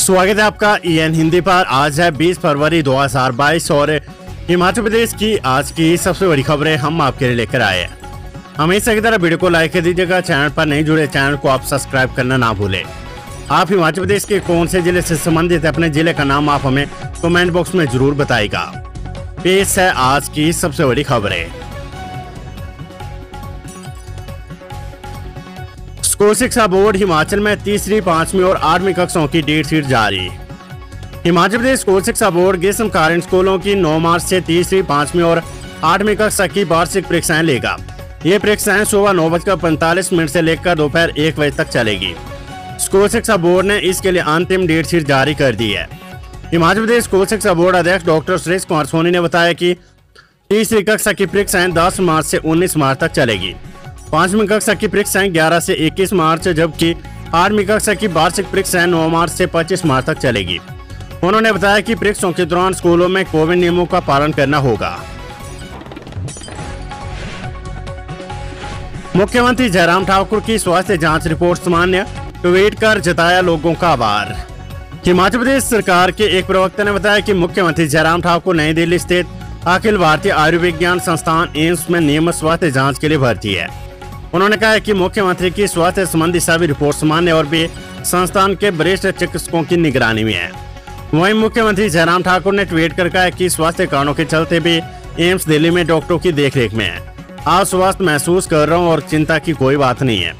स्वागत है आपका EN हिंदी पर। आज है 20 फरवरी 2022 और हिमाचल प्रदेश की आज की सबसे बड़ी खबरें हम आपके लिए लेकर आए हैं। हमेशा की तरह वीडियो को लाइक कर दीजिएगा। चैनल पर नहीं जुड़े चैनल को आप सब्सक्राइब करना ना भूलें। आप हिमाचल प्रदेश के कौन से जिले से संबंधित है, अपने जिले का नाम आप हमें कमेंट बॉक्स में जरूर बताइएगा। पेश है आज की सबसे बड़ी खबरें। स्कूल शिक्षा बोर्ड हिमाचल में तीसरी, 5वीं और 8वीं कक्षाओं की डेट शीट जारी। हिमाचल प्रदेश स्कूल शिक्षा बोर्ड ग्रीष्मकालीन स्कूलों की 9 मार्च से तीसरी, 5वीं और 8वीं कक्षा की वार्षिक परीक्षाएं लेगा। ये परीक्षाएं सुबह 9:45 से लेकर दोपहर 1 बजे तक चलेगी। स्कूल शिक्षा बोर्ड ने इसके लिए अंतिम डेट शीट जारी कर दी है। हिमाचल प्रदेश स्कूल शिक्षा बोर्ड अध्यक्ष डॉक्टर सुरेश कुमार सोनी ने बताया कि तीसरी कक्षा की परीक्षाएं 10 मार्च से 19 मार्च तक चलेगी। 5वीं कक्षा की परीक्षाएं 11 से 21 मार्च, जबकि 8वीं कक्षा की वार्षिक परीक्षाएं 9 मार्च से 25 मार्च तक चलेगी। उन्होंने बताया कि परीक्षाओं के दौरान स्कूलों में कोविड नियमों का पालन करना होगा। मुख्यमंत्री जयराम ठाकुर की स्वास्थ्य जांच रिपोर्ट सामान्य, ट्वीट कर जताया लोगों का आभार। हिमाचल प्रदेश सरकार के एक प्रवक्ता ने बताया कि मुख्यमंत्री जयराम ठाकुर नई दिल्ली स्थित अखिल भारतीय आयुर्विज्ञान संस्थान एम्स में नियमित स्वास्थ्य जांच के लिए भर्ती है। उन्होंने कहा कि मुख्यमंत्री की स्वास्थ्य संबंधी सभी रिपोर्ट सामान्य और भी संस्थान के वरिष्ठ चिकित्सकों की निगरानी में है। वहीं मुख्यमंत्री जयराम ठाकुर ने ट्वीट कर कहा कि स्वास्थ्य कारणों के चलते भी एम्स दिल्ली में डॉक्टरों की देखरेख में है। आज स्वस्थ महसूस कर रहा हूं और चिंता की कोई बात नहीं है।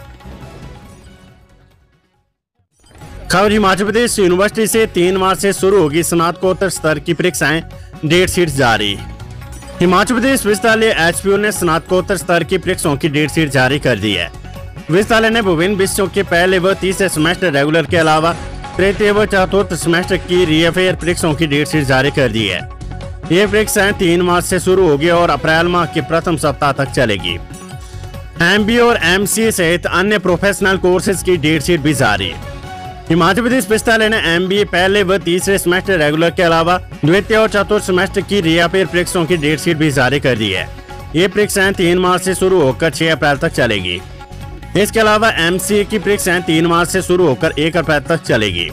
खबर हिमाचल प्रदेश यूनिवर्सिटी से 3 मार्च से शुरू होगी स्नातकोत्तर स्तर की परीक्षाएं, डेट शीट जारी। हिमाचल प्रदेश विश्वविद्यालय HPU ने स्नातकोत्तर स्तर की परीक्षाओं की डेट शीट जारी कर दी है। विश्वविद्यालय ने विभिन्न विषयों के पहले व तीसरे सेमेस्टर रेगुलर के अलावा तृतीय व चतुर्थ सेमेस्टर की रीअफेयर परीक्षाओं की डेट शीट जारी कर दी है। ये परीक्षाएं 3 मार्च से शुरू होगी और अप्रैल माह के प्रथम सप्ताह तक चलेगी। MBA और MCA सहित अन्य प्रोफेशनल कोर्सेज की डेट शीट भी जारी। हिमाचल प्रदेश विश्वविद्यालय ने MBA पहले व तीसरे सेमेस्टर रेगुलर के अलावा द्वितीय और चतुर्थ सेमेस्टर की रीअफेयर परीक्षाओं की डेट शीट भी जारी कर दी है। ये परीक्षाएं 3 मार्च से शुरू होकर 6 अप्रैल तक चलेगी। इसके अलावा MCA की परीक्षाएं 3 मार्च से शुरू होकर 1 अप्रैल तक चलेगी।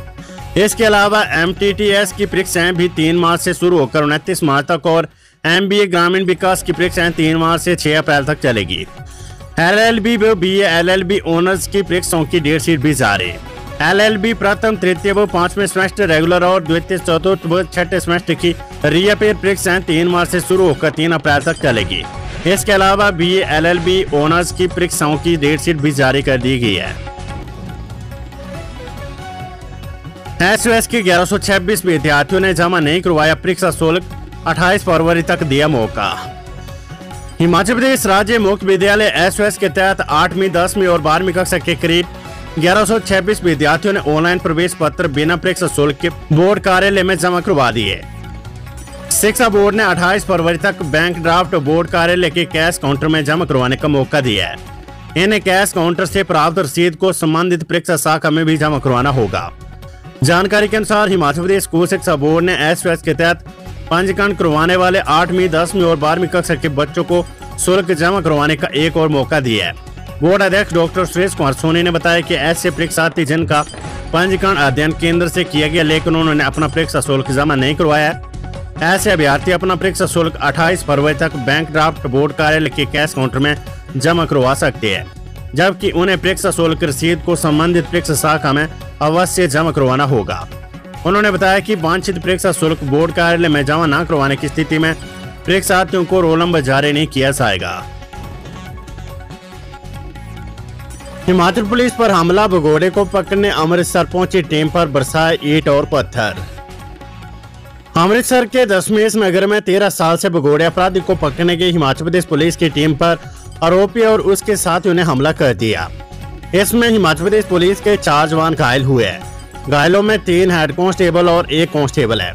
इसके अलावा MTTS की परीक्षाएं भी 3 मार्च से शुरू होकर 29 मार्च तक और MBA ग्रामीण विकास की परीक्षाएं 3 मार्च से 6 अप्रैल तक चलेगी। LLB व BA LLB ऑनर्स की परीक्षाओं की डेट शीट भी जारी। LLB प्रथम, तृतीय व 5वें सेमेस्टर रेगुलर और द्वितीय, चतुर्थ व 6ठे सेमेस्टर की रीअफेयर परीक्षाएं 3 मार्च से शुरू होकर 3 अप्रैल तक चलेगी। इसके अलावा BA LLB ऑनर्स की परीक्षाओं की डेट शीट भी जारी कर दी गई है। SOS के 1126 विद्यार्थियों ने जमा नहीं करवाया परीक्षा शुल्क, 28 फरवरी तक दिया मौका। हिमाचल प्रदेश राज्य मुक्त विद्यालय SOS के तहत 8वीं, 10वीं और 12वीं कक्षा के करीब 1126 विद्यार्थियों ने ऑनलाइन प्रवेश पत्र बिना परीक्षा शुल्क के बोर्ड कार्यालय में जमा करवा दिए। शिक्षा बोर्ड ने 28 फरवरी तक बैंक ड्राफ्ट बोर्ड कार्यालय के कैश काउंटर में जमा करवाने का मौका दिया है। इन्हें कैश काउंटर से प्राप्त रसीद को संबंधित परीक्षा शाखा में भी जमा करवाना होगा। जानकारी के अनुसार हिमाचल प्रदेश स्कूल शिक्षा बोर्ड ने SOS के तहत पंजीकरण करवाने वाले 8वीं, 10वीं और 12वीं कक्षा के बच्चों को शुल्क जमा करवाने का एक और मौका दिया है। बोर्ड अध्यक्ष डॉक्टर सुरेश कुमार सोनी ने बताया कि ऐसे परीक्षार्थी जिनका पंजीकरण अध्ययन केंद्र से किया गया लेकिन उन्होंने अपना परीक्षा शुल्क जमा नहीं करवाया, ऐसे अभ्यर्थी अपना परीक्षा शुल्क 28 फरवरी तक बैंक ड्राफ्ट बोर्ड कार्यालय के कैश काउंटर में जमा करवा सकते हैं, जबकि उन्हें परीक्षा शुल्क रसीद को संबंधित परीक्षा शाखा में अवश्य जमा करवाना होगा। उन्होंने बताया कि वांछित परीक्षा शुल्क बोर्ड कार्यालय में जमा न करवाने की स्थिति में परीक्षार्थियों को रोल नंबर जारी नहीं किया जाएगा। हिमाचल पुलिस पर हमला, भगोड़े को पकड़ने अमृतसर पहुंची टीम पर बरसाए ईंट और पत्थर। अमृतसर के दशमेश नगर में 13 साल से भगोड़े अपराधी को पकड़ने गई हिमाचल प्रदेश पुलिस की टीम पर आरोपी और उसके साथियों ने हमला कर दिया। इसमें हिमाचल प्रदेश पुलिस के 4 जवान घायल हुए हैं। घायलों में 3 हेड कांस्टेबल और 1 कांस्टेबल है।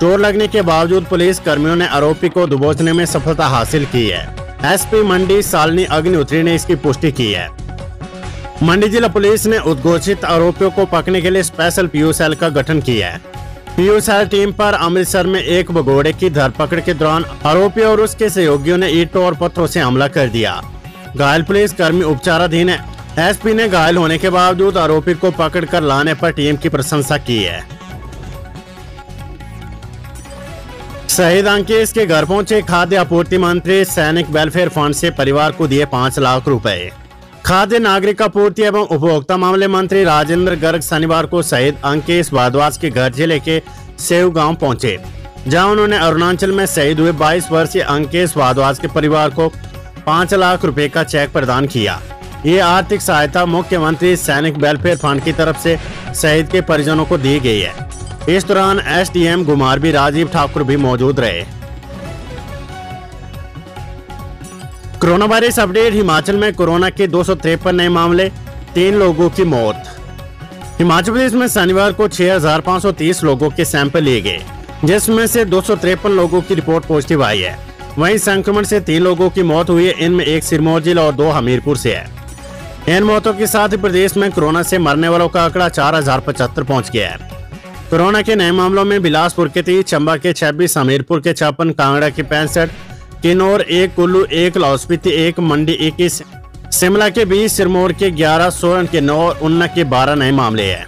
चोट लगने के बावजूद पुलिस कर्मियों ने आरोपी को दबोचने में सफलता हासिल की है। SP मंडी शालिनी अग्निहोत्री ने इसकी पुष्टि की है। मंडी जिला पुलिस ने उद्घोषित आरोपियों को पकड़ने के लिए स्पेशल PU सेल का गठन किया है। PU सेल टीम पर अमृतसर में एक भगोड़े की धरपकड़ के दौरान आरोपी और उसके सहयोगियों ने ईंटों और पत्थरों से हमला कर दिया। घायल पुलिस कर्मी उपचाराधीन है। SP ने घायल होने के बावजूद आरोपी को पकड़कर लाने पर टीम की प्रशंसा की है। शहीद अंकेश के घर पहुंचे खाद्य आपूर्ति मंत्री, सैनिक वेलफेयर फंड से परिवार को दिए 5 लाख रुपए। खाद्य नागरिक आपूर्ति एवं उपभोक्ता मामले मंत्री राजेंद्र गर्ग शनिवार को शहीद अंकेश भारद्वाज के घर जिले के सेव गांव पहुंचे, जहां उन्होंने अरुणाचल में शहीद हुए 22 वर्षीय अंकेश भारद्वाज के परिवार को 5 लाख रुपए का चेक प्रदान किया। ये आर्थिक सहायता मुख्यमंत्री सैनिक वेलफेयर फंड की तरफ से शहीद के परिजनों को दी गई है। इस दौरान एसडीएम गुमारबी राजीव ठाकुर भी मौजूद रहे। Corona virus update. हिमाचल में कोरोना के 253 नए मामले, 3 लोगों की मौत। हिमाचल प्रदेश में शनिवार को 6530 लोगों के सैंपल लिए गए, जिसमें से 253 लोगों की रिपोर्ट पॉजिटिव आई है। वहीं संक्रमण से 3 लोगों की मौत हुई है। इनमें 1 सिरमौर जिला और 2 हमीरपुर से है। इन मौतों के साथ ही प्रदेश में कोरोना से मरने वालों का आंकड़ा 4075 पहुंच गया है। कोरोना के नए मामलों में बिलासपुर के 30, चंबा के 26, हमीरपुर के 56, कांगड़ा के 65, किन्नौर 1, कुल्लू 1, लाहौल स्पीति 1, मंडी 21, शिमला के 20, सिरमौर के 11, सोलन के 9 और ऊना के 12 नए मामले हैं।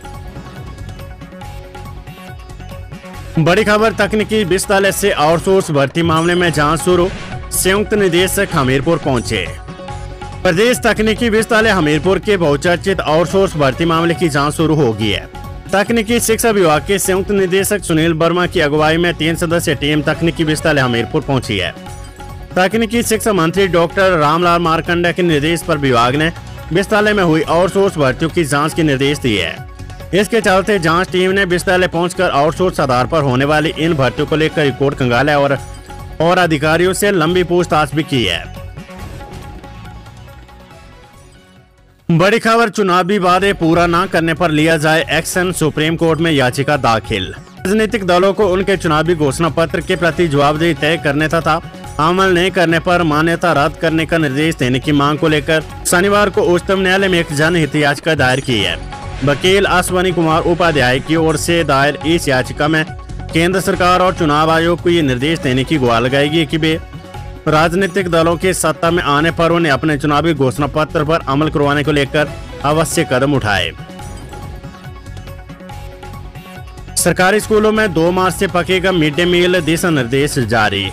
बड़ी खबर। तकनीकी विश्वविद्यालय से आउटसोर्स भर्ती मामले में जांच शुरू, संयुक्त निदेशक हमीरपुर पहुंचे। प्रदेश तकनीकी विश्वविद्यालय हमीरपुर के बहुचर्चित आउटसोर्स भर्ती मामले की जांच शुरू हो गई है। तकनीकी शिक्षा विभाग के संयुक्त निदेशक सुनील वर्मा की अगुवाई में 3 सदस्यीय टीम तकनीकी विश्वविद्यालय हमीरपुर पहुंची है। तकनीकी शिक्षा मंत्री डॉक्टर रामलाल मारकंडा के निर्देश पर विभाग ने विश्वविद्यालय में हुई आउटसोर्स भर्तियों की जांच के निर्देश दिए हैं। इसके चलते जांच टीम ने विश्वविद्यालय पहुंचकर आउटसोर्स आधार पर होने वाली इन भर्तियों को लेकर रिपोर्ट खंगाला और अधिकारियों से लंबी पूछताछ भी की है। बड़ी खबर। चुनावी वादे पूरा न करने पर लिया जाए एक्शन, सुप्रीम कोर्ट में याचिका दाखिल। राजनीतिक दलों को उनके चुनावी घोषणा पत्र के प्रति जवाबदेही तय करने तथा अमल नहीं करने पर मान्यता रद्द करने का निर्देश देने की मांग को लेकर शनिवार को उच्चतम न्यायालय में एक जनहित याचिका दायर की है। वकील अश्वनी कुमार उपाध्याय की ओर से दायर इस याचिका में केंद्र सरकार और चुनाव आयोग को ये निर्देश देने की गुहार लगाएगी कि वे राजनीतिक दलों के सत्ता में आने पर उन्हें अपने चुनावी घोषणा पत्र पर अमल करवाने को लेकर आवश्यक कदम उठाए। सरकारी स्कूलों में 2 मार्च से पकेगा मिड डे मील, दिशा निर्देश जारी।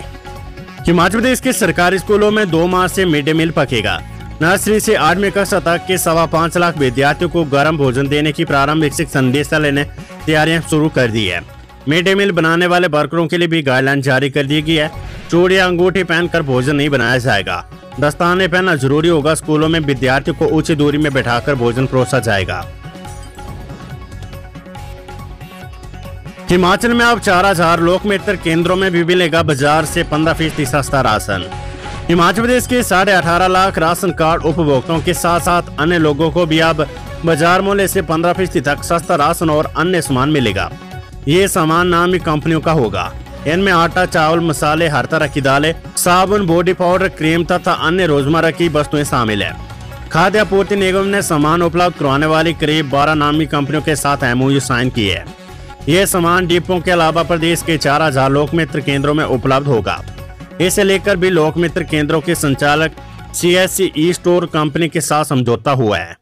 हिमाचल प्रदेश के सरकारी स्कूलों में 2 मार्च से मिड डे मील पकेगा। नर्सरी से 8वीं कक्षा तक के 5.25 लाख विद्यार्थियों को गर्म भोजन देने की प्रारंभिक शिक्षा निदेशालय ने तैयारियां शुरू कर दी है। मिड डे मील बनाने वाले वर्करों के लिए भी गाइडलाइन जारी कर दी गई है। चूड़ी या अंगूठी पहनकर भोजन नहीं बनाया जाएगा। दस्ताने पहनना जरूरी होगा। स्कूलों में विद्यार्थियों को उचित दूरी में बैठाकर भोजन परोसा जाएगा। हिमाचल में अब 4000 लोकमित्र केंद्रों में भी मिलेगा बाजार से 15% सस्ता राशन। हिमाचल प्रदेश के 18.5 लाख राशन कार्ड उपभोक्ताओं के साथ साथ अन्य लोगों को भी अब बाजार मूल्य से 15% तक सस्ता राशन और अन्य सामान मिलेगा। ये सामान नामी कंपनियों का होगा। इनमें आटा, चावल, मसाले, हर तरह की दालें, साबुन, बॉडी पाउडर, क्रीम तथा अन्य रोजमर्रा की वस्तुएं शामिल है। खाद्य आपूर्ति निगम ने सामान उपलब्ध करवाने वाली करीब 12 नामी कंपनियों के साथ एमओयू साइन की है। यह सामान डिपों के अलावा प्रदेश के 4000 लोकमित्र केंद्रों में उपलब्ध होगा। इसे लेकर भी लोकमित्र केंद्रों के संचालक CSC ई स्टोर कंपनी के साथ समझौता हुआ है।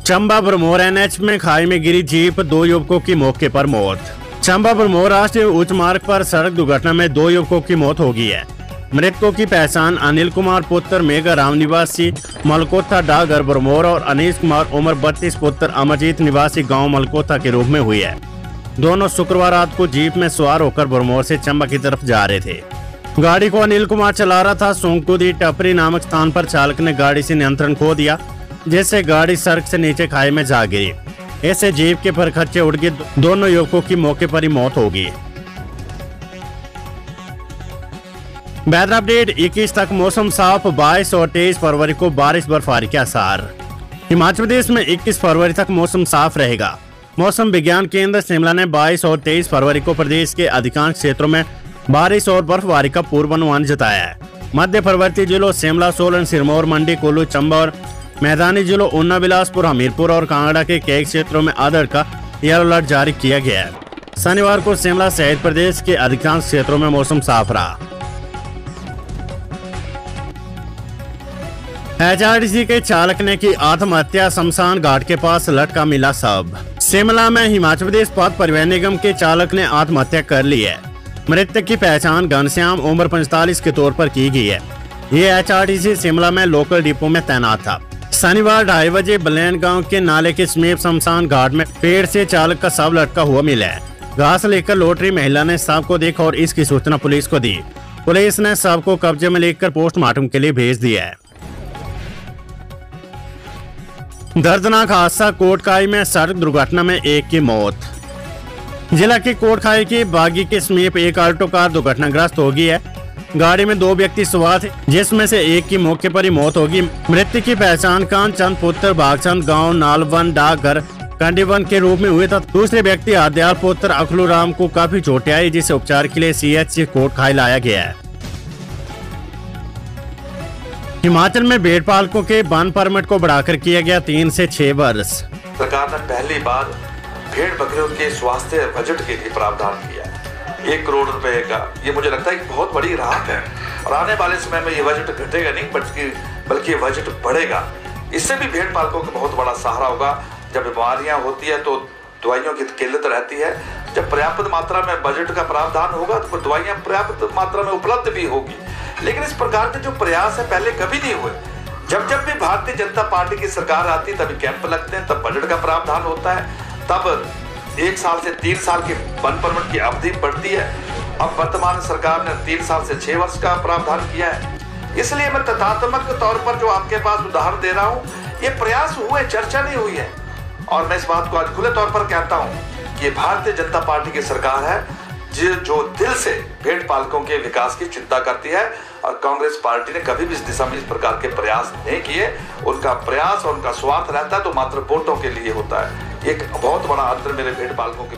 चंबा भरमौर NH में खाई में गिरी जीप, 2 युवकों की मौके पर मौत। चंबा भरमौर राष्ट्रीय उच्च मार्ग पर सड़क दुर्घटना में 2 युवकों की मौत हो गई है। मृतकों की पहचान अनिल कुमार पुत्र मेघा राम निवासी मलकोथा डागर भरमौर और अनीश कुमार उम्र 32 पुत्र अमरजीत निवासी गांव मलकोथा के रूप में हुई है। दोनों शुक्रवार रात को जीप में सवार होकर भरमौर से चंबा की तरफ जा रहे थे। गाड़ी को अनिल कुमार चला रहा था। सोंगकुदी टपरी नामक स्थान पर चालक ने गाड़ी से नियंत्रण खो दिया, जिससे गाड़ी सड़क से नीचे खाई में जा गिरी। इससे जीप के परखच्चे उड़ गए। दोनों युवकों की मौके पर ही मौत हो गई। Weather update. 21 तक मौसम साफ, 22 और 23 फरवरी को बारिश बर्फबारी के आसार। हिमाचल प्रदेश में 21 फरवरी तक मौसम साफ रहेगा। मौसम विज्ञान केंद्र शिमला ने 22 और 23 फरवरी को प्रदेश के अधिकांश क्षेत्रों में बारिश और बर्फबारी का पूर्वानुमान जताया है। मध्य पर्वतीय जिलों शिमला, सोलन, सिरमौर, मंडी, कुल्लू, चंबा और मैदानी जिलों ऊना, बिलासपुर, हमीरपुर और कांगड़ा के कई क्षेत्रों में अलर्ट का येलो अलर्ट जारी किया गया है। शनिवार को शिमला सहित प्रदेश के अधिकांश क्षेत्रों में मौसम साफ रहा। HRTC के चालक ने की आत्महत्या, शमशान घाट के पास लटका मिला शव। शिमला में हिमाचल प्रदेश पथ परिवहन निगम के चालक ने आत्महत्या कर ली है। मृतक की पहचान घनश्याम उम्र 45 के तौर पर की गई है। ये HRTC शिमला में लोकल डिपो में तैनात था। शनिवार 2:30 बजे बलैन गांव के नाले के समीप शमशान घाट में पेड़ से चालक का शव लटका हुआ मिला है। घास लेकर लौट रही महिला ने शव को देखा और इसकी सूचना पुलिस को दी। पुलिस ने शव को कब्जे में लेकर पोस्टमार्टम के लिए भेज दिया है। दर्दनाक हादसा कोटखाई में सड़क दुर्घटना में एक की मौत। जिला के कोटखाई के बागी के समीप एक ऑल्टो कार दुर्घटनाग्रस्त हो गई है। गाड़ी में 2 व्यक्ति सवार थे, जिसमें से एक की मौके पर ही मौत होगी। मृतक की पहचान कांचंद पुत्र भागचंद गांव नालवन डाकघर कंडीवन के रूप में हुए था। दूसरे व्यक्ति आद्याल पुत्र अखलू राम को काफी चोटें आई, जिसे उपचार के लिए CH कोटखाई लाया गया है। हिमाचल में भेड़ पालकों के वन परमिट को बढ़ाकर किया गया 3 से 6 वर्ष। सरकार ने पहली बार भेड़ बकरियों के स्वास्थ्य बजट के लिए प्रावधान किया है 1 करोड़ रुपए का। ये मुझे लगता है कि बहुत बड़ी राहत है और आने वाले समय में ये बजट घटेगा नहीं बल्कि बजट बढ़ेगा। इससे भी भेड़ पालकों को बहुत बड़ा सहारा होगा। जब बीमारियां होती है तो दवाइयों की किल्लत रहती है। जब पर्याप्त मात्रा में बजट का प्रावधान होगा तो दवाइयां पर्याप्त मात्रा में उपलब्ध भी होगी। लेकिन इस प्रकार के जो प्रयास है पहले कभी नहीं हुए। जब भी भारतीय जनता पार्टी की सरकार आती तभी कैंप लगते हैं, तब बजट का प्रावधान होता है, तब 1 साल से 3 साल की वन परमिट की अवधि बढ़ती है। अब वर्तमान सरकार ने 3 साल से 6 वर्ष का प्रावधान किया है। इसलिए मैं तथ्यात्मक तौर पर जो आपके पास उदाहरण दे रहा हूँ, ये प्रयास हुए, चर्चा नहीं हुई है। और मैं इस बात को आज खुले तौर पर कहता हूँ कि भारतीय जनता पार्टी की सरकार है जो दिल से भेड़ पालकों के विकास की चिंता करती है और कांग्रेस पार्टी ने कभी भी इस दिशा में इस प्रकार के प्रयास नहीं किए। उनका प्रयास और उनका स्वार्थ रहता है तो मात्र वोटों के लिए होता है। एक बहुत बड़ा अंतर मेरे भेड़ पालकों के